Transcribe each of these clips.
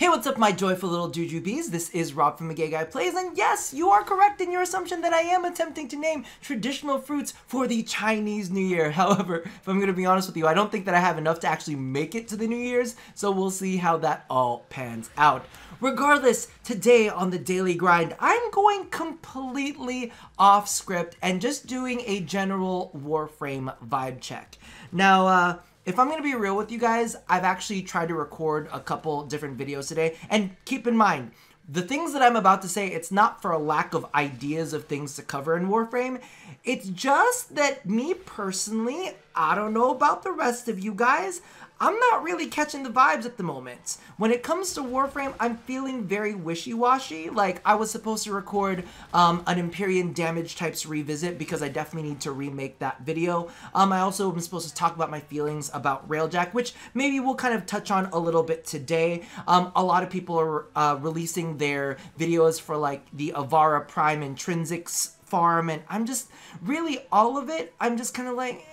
Hey, what's up, my joyful little jujubes? This is Rob from A Gay Guy Plays, and yes, you are correct in your assumption that I am attempting to name traditional fruits for the Chinese New Year. However, if I'm going to be honest with you, I don't think that I have enough to actually make it to the New Year's, so we'll see how that all pans out. Regardless, today on The Daily Grind, I'm going completely off script and just doing a general Warframe vibe check. Now, if I'm going to be real with you guys, I've actually tried to record a couple different videos today, and keep in mind, the things that I'm about to say, it's not for a lack of ideas of things to cover in Warframe. It's just that me personally, I don't know about the rest of you guys, I'm not really catching the vibes at the moment. When it comes to Warframe, I'm feeling very wishy-washy. Like, I was supposed to record an Empyrean Damage Types revisit because I definitely need to remake that video. I also am supposed to talk about my feelings about Railjack, which maybe we'll kind of touch on a little bit today. A lot of people are releasing their videos for, like, the Avara Prime Intrinsics farm, and I'm just, really, all of it, I'm just kind of like,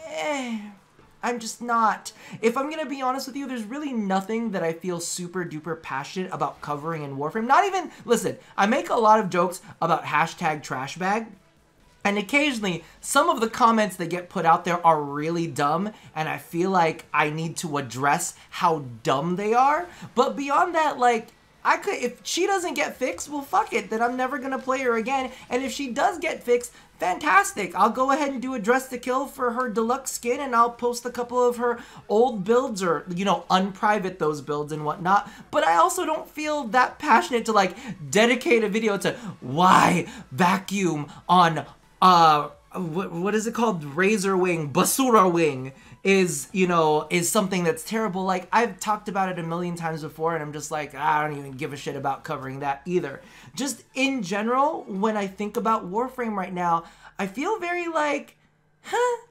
I'm just not. If I'm going to be honest with you, there's really nothing that I feel super duper passionate about covering in Warframe. Not even, listen, I make a lot of jokes about hashtag trashbag, and occasionally some of the comments that get put out there are really dumb, and I feel like I need to address how dumb they are. But beyond that, like, if she doesn't get fixed, well, fuck it, then I'm never gonna play her again. And if she does get fixed, fantastic. I'll go ahead and do a dress to kill for her deluxe skin, and I'll post a couple of her old builds, or, you know, unprivate those builds and whatnot. But I also don't feel that passionate to, like, dedicate a video to why vacuum on, what is it called? Razor Wing, Basura Wing is, you know, is something that's terrible. Like, I've talked about it a million times before, and I'm just like, I don't even give a shit about covering that either. Just in general, when I think about Warframe right now, I feel very like, huh?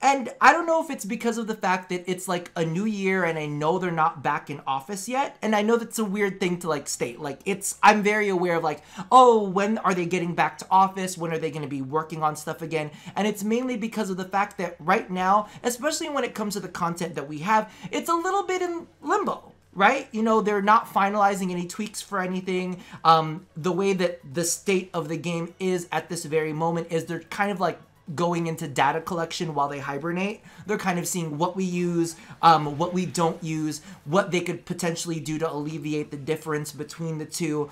And I don't know if it's because of the fact that it's like a new year and I know they're not back in office yet. And I know that's a weird thing to, like, state. Like, I'm very aware of, like, oh, when are they getting back to office? When are they going to be working on stuff again? And it's mainly because of the fact that right now, especially when it comes to the content that we have, it's a little bit in limbo. Right? You know, they're not finalizing any tweaks for anything. The way that the state of the game is at this very moment is they're kind of like going into data collection while they hibernate. They're kind of seeing what we use, what we don't use, what they could potentially do to alleviate the difference between the two.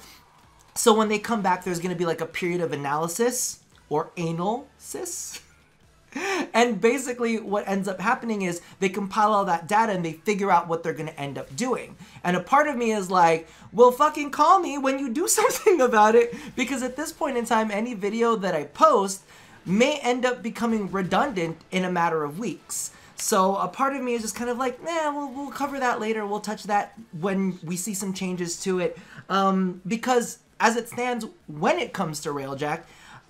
So when they come back, there's going to be like a period of analysis, or analysis. And basically what ends up happening is they compile all that data and they figure out what they're going to end up doing. And a part of me is like, well, fucking call me when you do something about it, because at this point in time, any video that I post may end up becoming redundant in a matter of weeks. So a part of me is just kind of like, we'll cover that later. We'll touch that when we see some changes to it. Because as it stands, when it comes to Railjack,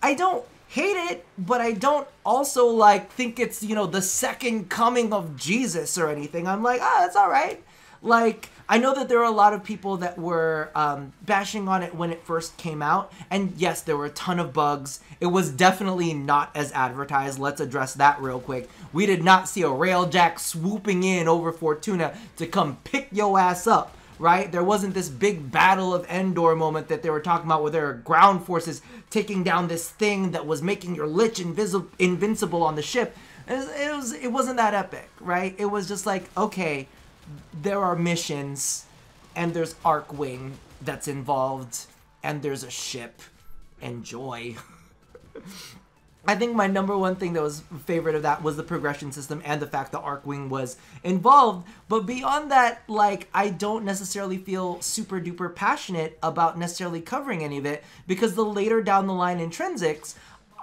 I don't hate it, but I don't also, like, think it's, you know, the second coming of Jesus or anything. I'm like, it's all right. Like, I know that there are a lot of people that were bashing on it when it first came out, and yes, there were a ton of bugs. It was definitely not as advertised. Let's address that real quick. We did not see a Railjack swooping in over Fortuna to come pick your ass up, right? There wasn't this big Battle of Endor moment that they were talking about where there are ground forces taking down this thing that was making your Lich invincible on the ship. It wasn't that epic, right? It was just like, okay, there are missions, and there's Arcwing that's involved, and there's a ship. Enjoy. I think my number one thing that was favorite of that was the progression system and the fact that Arcwing was involved. But beyond that, like, I don't necessarily feel super duper passionate about necessarily covering any of it, because the later down the line intrinsics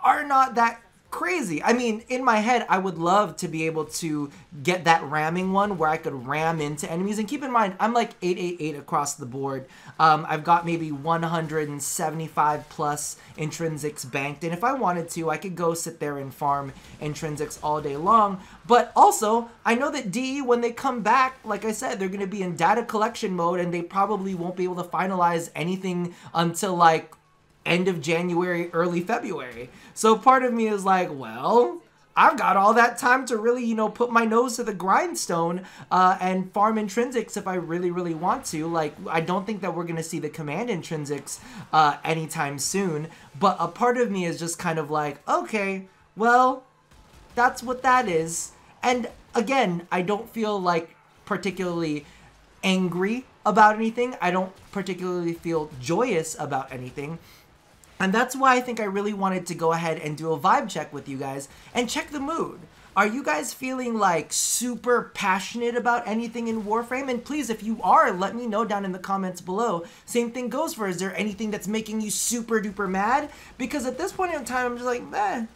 are not that crazy. I mean, in my head, I would love to be able to get that ramming one where I could ram into enemies. And keep in mind, I'm like 888 across the board. I've got maybe 175 plus intrinsics banked. And if I wanted to, I could go sit there and farm intrinsics all day long. But also, I know that DE, when they come back, like I said, they're going to be in data collection mode, and they probably won't be able to finalize anything until, like, end of January, early February. So part of me is like, well, I've got all that time to really, you know, put my nose to the grindstone and farm intrinsics if I really, really want to. Like, I don't think that we're going to see the command intrinsics anytime soon. But a part of me is just kind of like, okay, well, that's what that is. And again, I don't feel like particularly angry about anything. I don't particularly feel joyous about anything. And that's why I think I really wanted to go ahead and do a vibe check with you guys and check the mood. Are you guys feeling like super passionate about anything in Warframe? And please, if you are, let me know down in the comments below. Same thing goes for, is there anything that's making you super duper mad? Because at this point in time, I'm just like,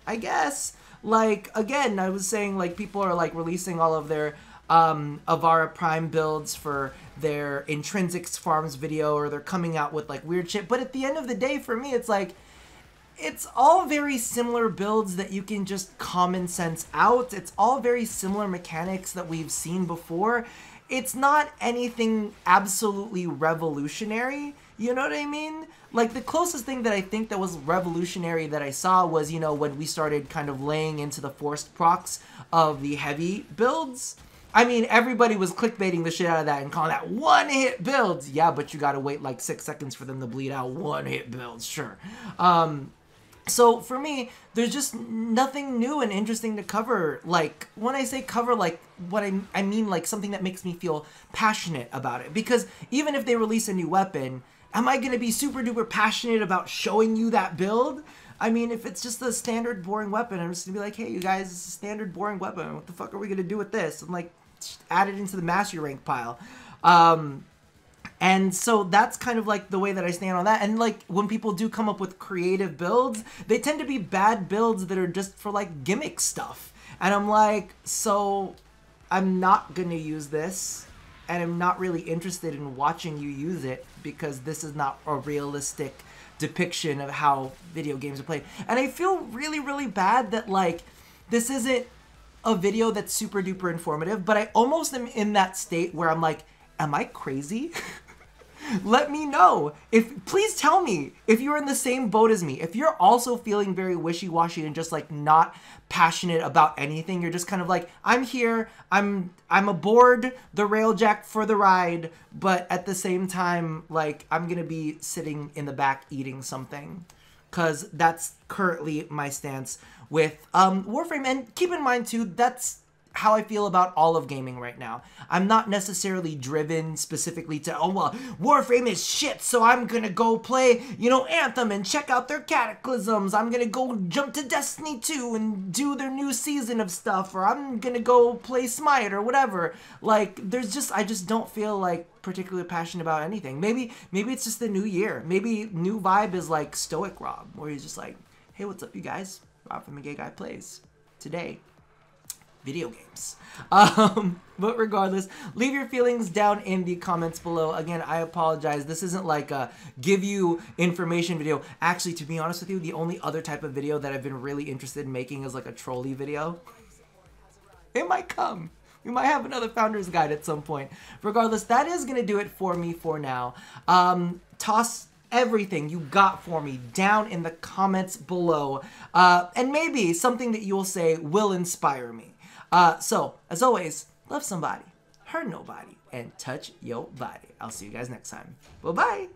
I guess. Like, again, I was saying, like, people are like releasing all of their Avara Prime builds for their Intrinsics Farms video, or they're coming out with like weird shit. But at the end of the day, for me, it's like, it's all very similar builds that you can just common sense out. It's all very similar mechanics that we've seen before. It's not anything absolutely revolutionary. You know what I mean? Like, the closest thing that I think that was revolutionary that I saw was, you know, when we started kind of laying into the forced procs of the heavy builds. I mean, everybody was clickbaiting the shit out of that and calling that one-hit builds. Yeah, but you gotta wait like 6 seconds for them to bleed out. One-hit builds, sure. So for me, there's just nothing new and interesting to cover. Like, when I say cover, like, what I mean, like, something that makes me feel passionate about it. Because even if they release a new weapon, am I gonna be super duper passionate about showing you that build? I mean, if it's just a standard boring weapon, I'm just gonna be like, hey, you guys, it's a standard boring weapon. What the fuck are we gonna do with this? And like, add it into the mastery rank pile. And so that's kind of like the way that I stand on that. And like, when people do come up with creative builds, they tend to be bad builds that are just for like gimmick stuff. And I'm like, so I'm not gonna use this, and I'm not really interested in watching you use it, because this is not a realistic depiction of how video games are played. And I feel really, really bad that like, this isn't a video that's super duper informative, but I almost am in that state where I'm like, am I crazy? Let me know. Please tell me if you're in the same boat as me. If you're also feeling very wishy-washy and just like not passionate about anything, you're just kind of like, I'm here, I'm aboard the railjack for the ride, but at the same time, like, I'm gonna be sitting in the back eating something. Cause that's currently my stance with Warframe. And keep in mind too, that's how I feel about all of gaming right now. I'm not necessarily driven specifically to, oh, well, Warframe is shit, so I'm gonna go play, you know, Anthem and check out their Cataclysms. I'm gonna go jump to Destiny 2 and do their new season of stuff, or I'm gonna go play Smite or whatever. Like, I just don't feel like particularly passionate about anything. Maybe it's just the new year. Maybe new vibe is like Stoic Rob, where he's just like, hey, what's up, you guys? Rob from The Gay Guy Plays. Today, video games. But regardless, leave your feelings down in the comments below. Again, I apologize. This isn't like a give you information video. Actually, to be honest with you, the only other type of video that I've been really interested in making is like a trolley video. It might come. We might have another Founder's Guide at some point. Regardless, that is going to do it for me for now. Toss everything you got for me down in the comments below. And maybe something that you'll say will inspire me. So, as always, love somebody, hurt nobody, and touch your body. I'll see you guys next time. Bye-bye.